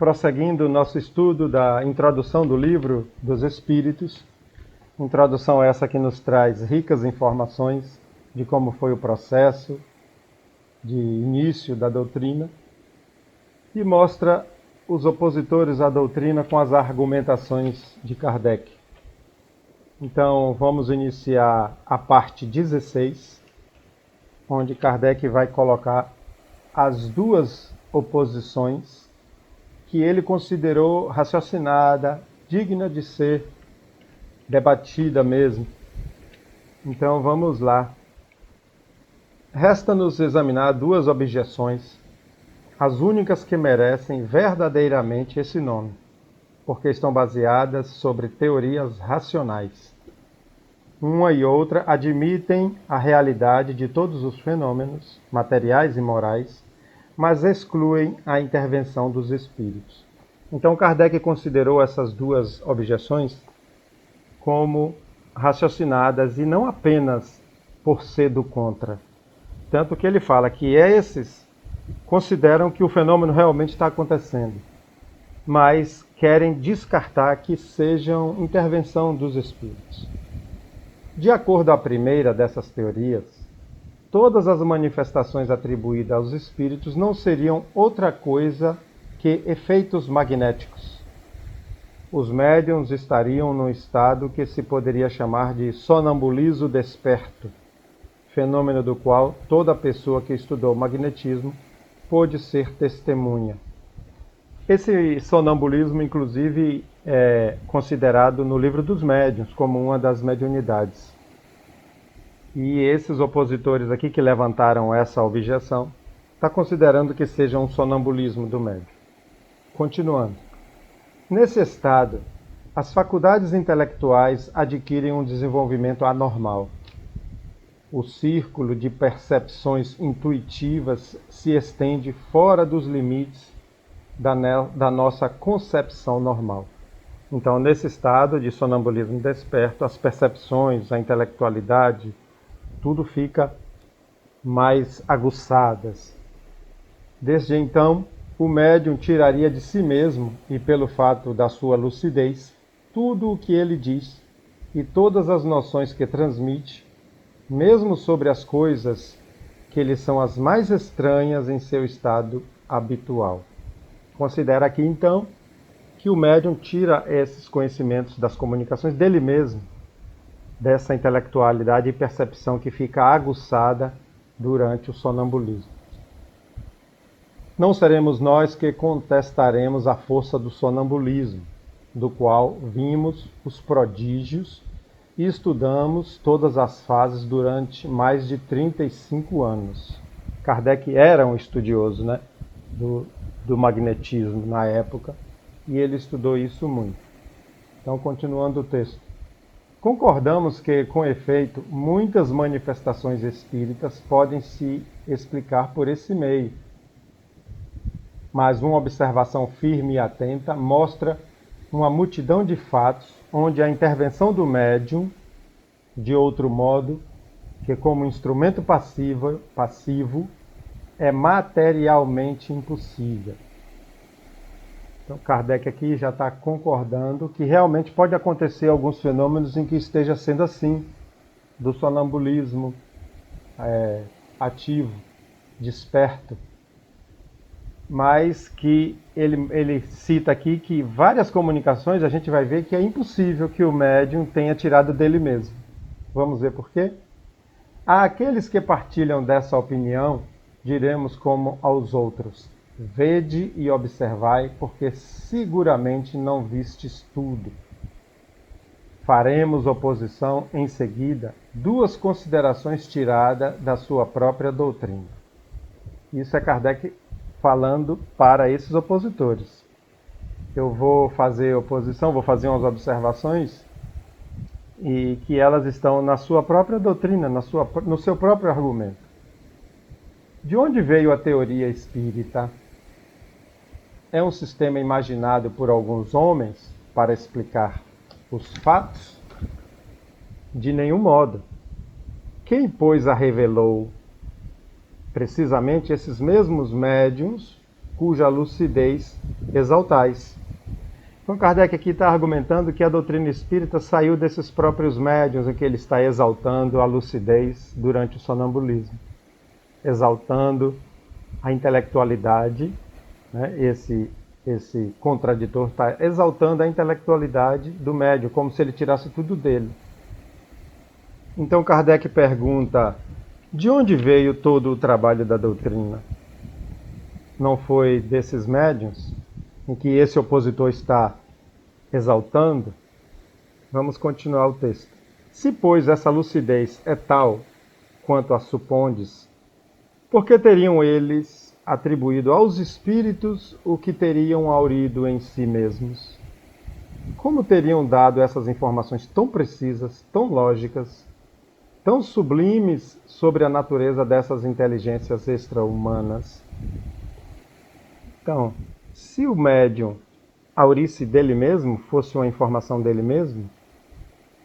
prosseguindo o nosso estudo da introdução do Livro dos Espíritos, introdução essa que nos traz ricas informações de como foi o processo de início da doutrina e mostra os opositores à doutrina com as argumentações de Kardec. Então, vamos iniciar a parte 16, onde Kardec vai colocar as duas oposições que ele considerou raciocinada, digna de ser debatida mesmo. Então, vamos lá. Resta-nos examinar duas objeções, as únicas que merecem verdadeiramente esse nome, porque estão baseadas sobre teorias racionais. Uma e outra admitem a realidade de todos os fenômenos, materiais e morais, mas excluem a intervenção dos espíritos. Então Kardec considerou essas duas objeções como raciocinadas e não apenas por ser do contra. Tanto que ele fala que esses consideram que o fenômeno realmente está acontecendo, mas querem descartar que sejam intervenção dos espíritos. De acordo à primeira dessas teorias, todas as manifestações atribuídas aos espíritos não seriam outra coisa que efeitos magnéticos. Os médiuns estariam num estado que se poderia chamar de sonambulismo desperto, fenômeno do qual toda pessoa que estudou magnetismo pôde ser testemunha. Esse sonambulismo, inclusive, é considerado no Livro dos Médiuns como uma das mediunidades. E esses opositores aqui que levantaram essa objeção estão considerando que seja um sonambulismo do médium. Continuando. Nesse estado, as faculdades intelectuais adquirem um desenvolvimento anormal. O círculo de percepções intuitivas se estende fora dos limites da nossa concepção normal. Então, nesse estado de sonambulismo desperto, as percepções, a intelectualidade, tudo fica mais aguçadas. Desde então, o médium tiraria de si mesmo, e pelo fato da sua lucidez, tudo o que ele diz e todas as noções que transmite, mesmo sobre as coisas que lhe são as mais estranhas em seu estado habitual. Considera aqui, então, que o médium tira esses conhecimentos das comunicações dele mesmo, dessa intelectualidade e percepção que fica aguçada durante o sonambulismo. Não seremos nós que contestaremos a força do sonambulismo, do qual vimos os prodígios e estudamos todas as fases durante mais de 35 anos. Kardec era um estudioso, do magnetismo na época, e ele estudou isso muito. Então, continuando o texto. Concordamos que, com efeito, muitas manifestações espíritas podem se explicar por esse meio. Mas uma observação firme e atenta mostra uma multidão de fatos onde a intervenção do médium, de outro modo, que como instrumento passivo é materialmente impossível. Então Kardec aqui já está concordando que realmente pode acontecer alguns fenômenos em que esteja sendo assim, do sonambulismo ativo, desperto, mas que ele cita aqui que várias comunicações a gente vai ver que é impossível que o médium tenha tirado dele mesmo. Vamos ver por quê? A aqueles que partilham dessa opinião, diremos como aos outros: vede e observai, porque seguramente não vistes tudo. Faremos oposição em seguida, duas considerações tiradas da sua própria doutrina. Isso é Kardec falando para esses opositores. Eu vou fazer oposição, vou fazer umas observações e que elas estão na sua própria doutrina, no seu próprio argumento. De onde veio a teoria espírita? É um sistema imaginado por alguns homens para explicar os fatos? De nenhum modo. Quem, pois, a revelou? Precisamente esses mesmos médiuns cuja lucidez exaltais. Então Kardec aqui está argumentando que a doutrina espírita saiu desses próprios médiuns em que ele está exaltando a lucidez durante o sonambulismo, exaltando a intelectualidade, né? Esse contraditor está exaltando a intelectualidade do médium, como se ele tirasse tudo dele. Então Kardec pergunta: de onde veio todo o trabalho da doutrina? Não foi desses médiuns em que esse opositor está exaltando? Vamos continuar o texto. Se, pois, essa lucidez é tal quanto a supondes, por que teriam eles atribuído aos espíritos o que teriam aurido em si mesmos? Como teriam dado essas informações tão precisas, tão lógicas, tão sublimes sobre a natureza dessas inteligências extra-humanas? Então, se o médium aurisse dele mesmo, fosse uma informação dele mesmo,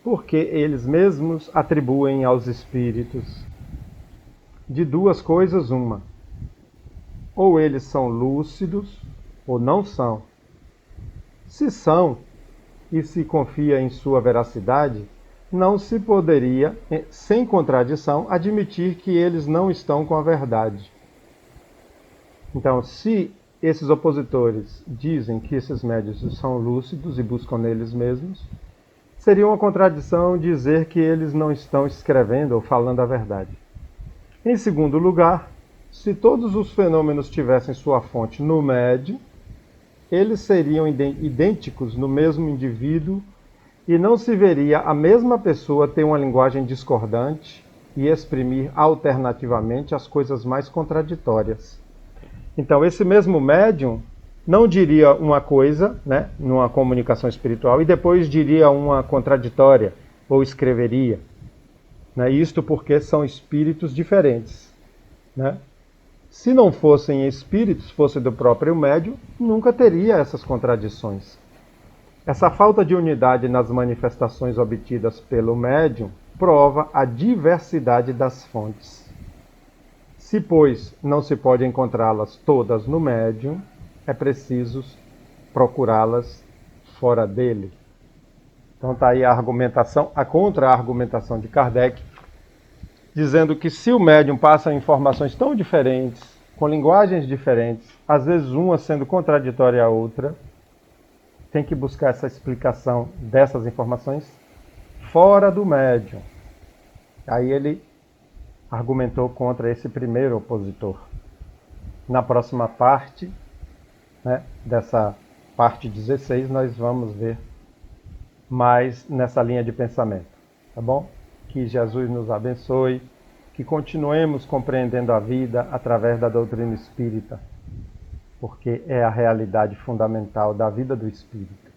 por que eles mesmos atribuem aos espíritos? De duas coisas, uma: ou eles são lúcidos, ou não são. Se são, e se confia em sua veracidade, não se poderia, sem contradição, admitir que eles não estão com a verdade. Então, se esses opositores dizem que esses médiuns são lúcidos e buscam neles mesmos, seria uma contradição dizer que eles não estão escrevendo ou falando a verdade. Em segundo lugar, se todos os fenômenos tivessem sua fonte no médium, eles seriam idênticos no mesmo indivíduo e não se veria a mesma pessoa ter uma linguagem discordante e exprimir alternativamente as coisas mais contraditórias. Então, esse mesmo médium não diria uma coisa, né, numa comunicação espiritual, e depois diria uma contraditória, ou escreveria. Né? Isto porque são espíritos diferentes. Né? Se não fossem espíritos, fosse do próprio médium, nunca teria essas contradições. Essa falta de unidade nas manifestações obtidas pelo médium prova a diversidade das fontes. Se, pois, não se pode encontrá-las todas no médium, é preciso procurá-las fora dele. Então está aí a argumentação, a contra-argumentação de Kardec, dizendo que se o médium passa informações tão diferentes, com linguagens diferentes, às vezes uma sendo contraditória à outra, tem que buscar essa explicação dessas informações fora do médium. Aí ele argumentou contra esse primeiro opositor. Na próxima parte, né, dessa parte 16, nós vamos ver mais nessa linha de pensamento. Tá bom? Que Jesus nos abençoe, que continuemos compreendendo a vida através da doutrina espírita, porque é a realidade fundamental da vida do espírito.